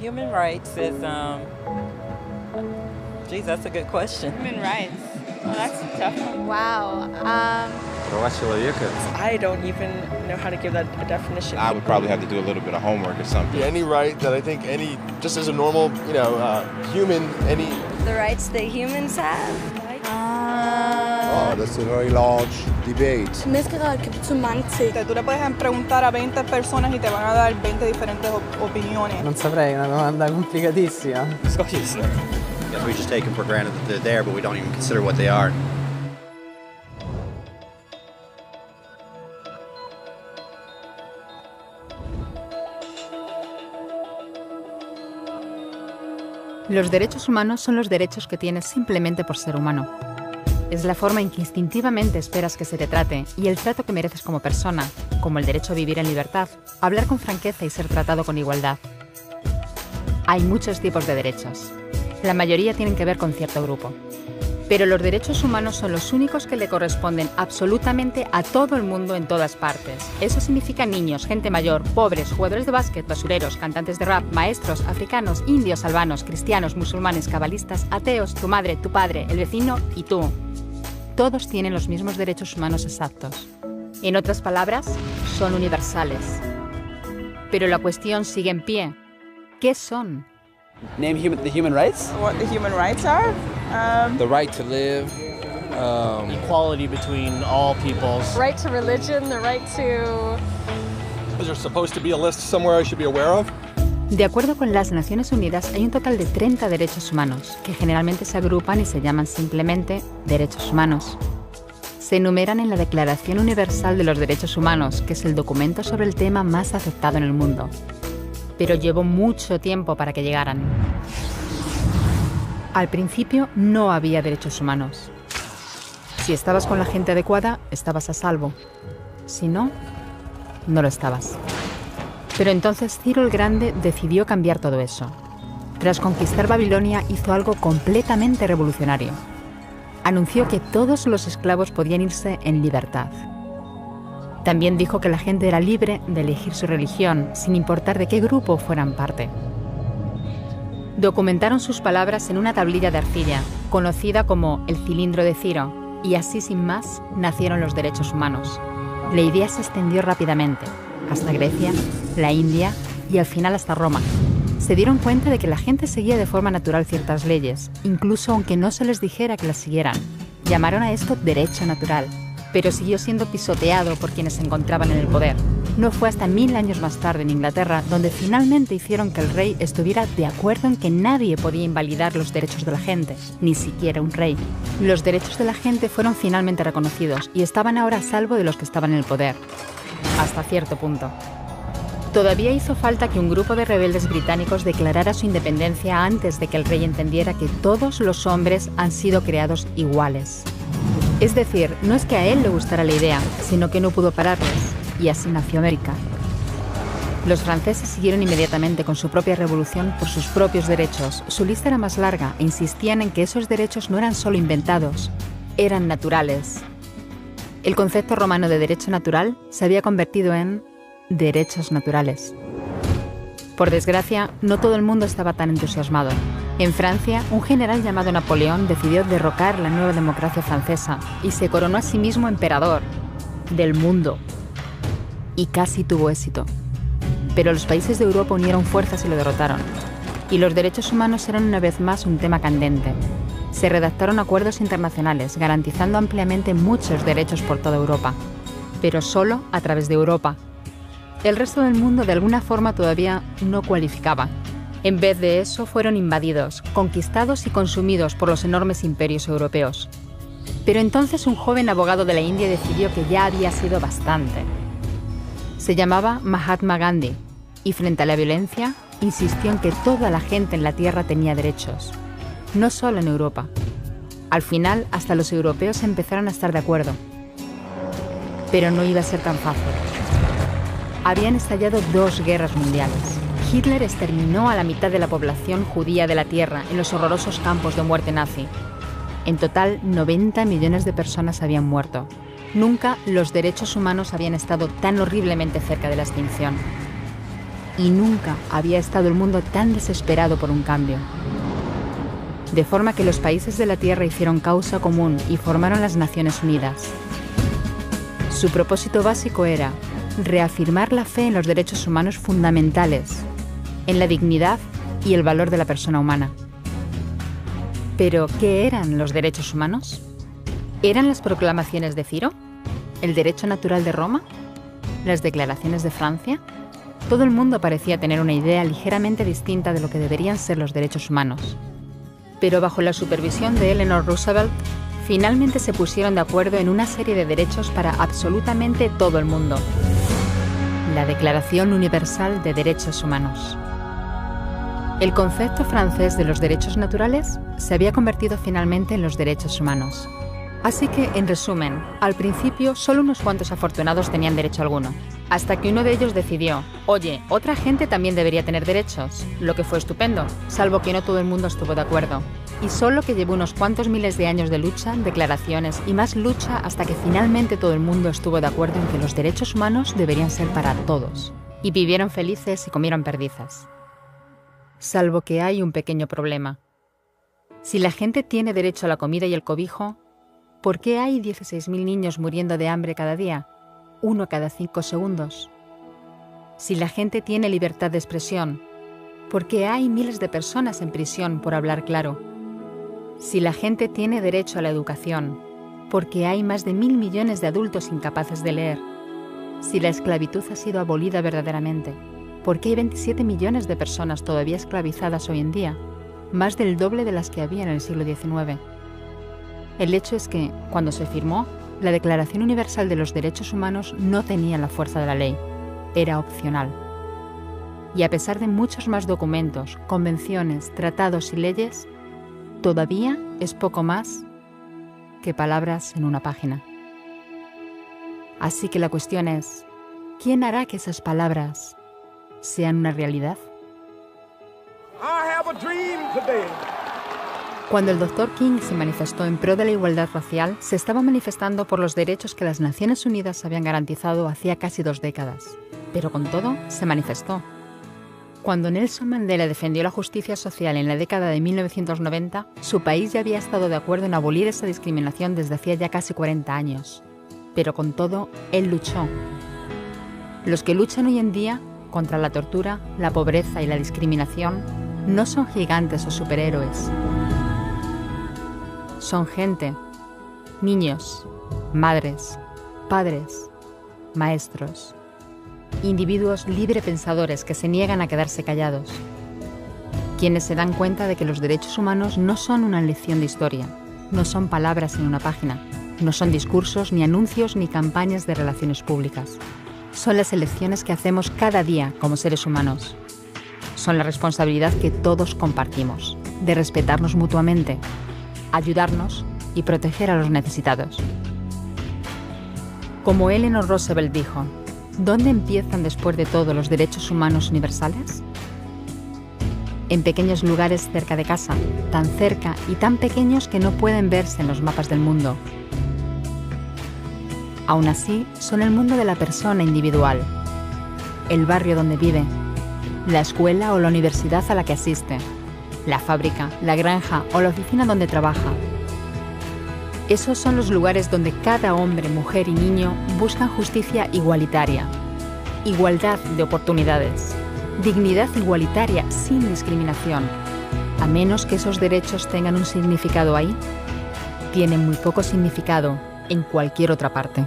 Human rights is, geez, that's a good question. Human rights. Well, that's a tough one. Wow. I don't even know how to give that a definition. I would probably have to do a little bit of homework or something. Any right that I think just as a normal, human, The rights that humans have. Oh, that's a very large debate. Tú le puedes preguntar a 20 personas y te van a dar 20 diferentes opiniones. Non saprei, è una domanda complicatissima. Yes, we just take them for granted that they're there, but we don't even consider what they are. Los derechos humanos son los derechos que tienes simplemente por ser humano. Es la forma en que instintivamente esperas que se te trate y el trato que mereces como persona, como el derecho a vivir en libertad, hablar con franqueza y ser tratado con igualdad. Hay muchos tipos de derechos. La mayoría tienen que ver con cierto grupo. Pero los derechos humanos son los únicos que le corresponden absolutamente a todo el mundo en todas partes. Eso significa niños, gente mayor, pobres, jugadores de básquet, basureros, cantantes de rap, maestros, africanos, indios, albanos, cristianos, musulmanes, cabalistas, ateos, tu madre, tu padre, el vecino y tú. Todos tienen los mismos derechos humanos exactos. En otras palabras, son universales. Pero la cuestión sigue en pie. ¿Qué son? Name the human rights? What the human rights are? The right to live. Equality between all peoples. Right to religion, the right to... Is there supposed to be a list somewhere I should be aware of? De acuerdo con las Naciones Unidas, hay un total de 30 derechos humanos, que generalmente se agrupan y se llaman simplemente derechos humanos. Se enumeran en la Declaración Universal de los Derechos Humanos, que es el documento sobre el tema más aceptado en el mundo. Pero llevó mucho tiempo para que llegaran. Al principio no había derechos humanos. Si estabas con la gente adecuada, estabas a salvo. Si no, no lo estabas. Pero entonces Ciro el Grande decidió cambiar todo eso. Tras conquistar Babilonia, hizo algo completamente revolucionario. Anunció que todos los esclavos podían irse en libertad. También dijo que la gente era libre de elegir su religión, sin importar de qué grupo fueran parte. Documentaron sus palabras en una tablilla de arcilla, conocida como el cilindro de Ciro, y así sin más nacieron los derechos humanos. La idea se extendió rápidamente, hasta Grecia, la India y al final hasta Roma. Se dieron cuenta de que la gente seguía de forma natural ciertas leyes, incluso aunque no se les dijera que las siguieran. Llamaron a esto derecho natural, pero siguió siendo pisoteado por quienes se encontraban en el poder. No fue hasta 1000 años más tarde en Inglaterra donde finalmente hicieron que el rey estuviera de acuerdo en que nadie podía invalidar los derechos de la gente, ni siquiera un rey. Los derechos de la gente fueron finalmente reconocidos y estaban ahora a salvo de los que estaban en el poder. Hasta cierto punto. Todavía hizo falta que un grupo de rebeldes británicos declarara su independencia antes de que el rey entendiera que todos los hombres han sido creados iguales. Es decir, no es que a él le gustara la idea, sino que no pudo pararles, y así nació América. Los franceses siguieron inmediatamente con su propia revolución por sus propios derechos. Su lista era más larga e insistían en que esos derechos no eran solo inventados, eran naturales. El concepto romano de derecho natural se había convertido en derechos naturales. Por desgracia, no todo el mundo estaba tan entusiasmado. En Francia, un general llamado Napoleón decidió derrocar la nueva democracia francesa y se coronó a sí mismo emperador del mundo. Y casi tuvo éxito. Pero los países de Europa unieron fuerzas y lo derrotaron. Y los derechos humanos eran una vez más un tema candente. Se redactaron acuerdos internacionales garantizando ampliamente muchos derechos por toda Europa, pero solo a través de Europa. El resto del mundo de alguna forma todavía no cualificaba. En vez de eso fueron invadidos, conquistados y consumidos por los enormes imperios europeos. Pero entonces un joven abogado de la India decidió que ya había sido bastante. Se llamaba Mahatma Gandhi y frente a la violencia insistió en que toda la gente en la tierra tenía derechos. No solo en Europa. Al final, hasta los europeos empezaron a estar de acuerdo. Pero no iba a ser tan fácil. Habían estallado 2 guerras mundiales. Hitler exterminó a la mitad de la población judía de la Tierra en los horrorosos campos de muerte nazi. En total, 90 millones de personas habían muerto. Nunca los derechos humanos habían estado tan horriblemente cerca de la extinción. y nunca había estado el mundo tan desesperado por un cambio. De forma que los países de la Tierra hicieron causa común y formaron las Naciones Unidas. Su propósito básico era reafirmar la fe en los derechos humanos fundamentales, en la dignidad y el valor de la persona humana. ¿Pero qué eran los derechos humanos? ¿Eran las proclamaciones de Ciro? ¿El derecho natural de Roma? ¿Las declaraciones de Francia? Todo el mundo parecía tener una idea ligeramente distinta de lo que deberían ser los derechos humanos. Pero bajo la supervisión de Eleanor Roosevelt, finalmente se pusieron de acuerdo en una serie de derechos para absolutamente todo el mundo. La Declaración Universal de Derechos Humanos. El concepto francés de los derechos naturales se había convertido finalmente en los derechos humanos. Así que, en resumen, al principio solo unos cuantos afortunados tenían derecho alguno, hasta que uno de ellos decidió, oye, otra gente también debería tener derechos, lo que fue estupendo, salvo que no todo el mundo estuvo de acuerdo. Y solo que llevó unos cuantos miles de años de lucha, declaraciones y más lucha hasta que finalmente todo el mundo estuvo de acuerdo en que los derechos humanos deberían ser para todos. Y vivieron felices y comieron perdices. Salvo que hay un pequeño problema. Si la gente tiene derecho a la comida y el cobijo, ¿por qué hay 16.000 niños muriendo de hambre cada día? 1 cada 5 segundos. Si la gente tiene libertad de expresión, ¿por qué hay miles de personas en prisión por hablar claro? Si la gente tiene derecho a la educación, ¿por qué hay más de 1.000 millones de adultos incapaces de leer? Si la esclavitud ha sido abolida verdaderamente, ¿por qué hay 27 millones de personas todavía esclavizadas hoy en día? Más del doble de las que había en el siglo XIX. El hecho es que, cuando se firmó, la Declaración Universal de los Derechos Humanos no tenía la fuerza de la ley, era opcional. Y a pesar de muchos más documentos, convenciones, tratados y leyes, todavía es poco más que palabras en una página. Así que la cuestión es, ¿quién hará que esas palabras sean una realidad? Cuando el Dr. King se manifestó en pro de la igualdad racial, se estaba manifestando por los derechos que las Naciones Unidas habían garantizado hacía casi 2 décadas. Pero con todo, se manifestó. Cuando Nelson Mandela defendió la justicia social en la década de 1990, su país ya había estado de acuerdo en abolir esa discriminación desde hacía ya casi 40 años. Pero con todo, él luchó. Los que luchan hoy en día contra la tortura, la pobreza y la discriminación no son gigantes o superhéroes. Son gente, niños, madres, padres, maestros, individuos librepensadores que se niegan a quedarse callados, quienes se dan cuenta de que los derechos humanos no son una lección de historia, no son palabras en una página, no son discursos, ni anuncios, ni campañas de relaciones públicas. Son las elecciones que hacemos cada día como seres humanos. Son la responsabilidad que todos compartimos, de respetarnos mutuamente, ayudarnos y proteger a los necesitados. Como Eleanor Roosevelt dijo, ¿dónde empiezan después de todo los derechos humanos universales? En pequeños lugares cerca de casa, tan cerca y tan pequeños que no pueden verse en los mapas del mundo. Aún así, son el mundo de la persona individual, el barrio donde vive, la escuela o la universidad a la que asiste, la fábrica, la granja o la oficina donde trabaja. Esos son los lugares donde cada hombre, mujer y niño buscan justicia igualitaria, igualdad de oportunidades, dignidad igualitaria sin discriminación. A menos que esos derechos tengan un significado ahí, tienen muy poco significado en cualquier otra parte.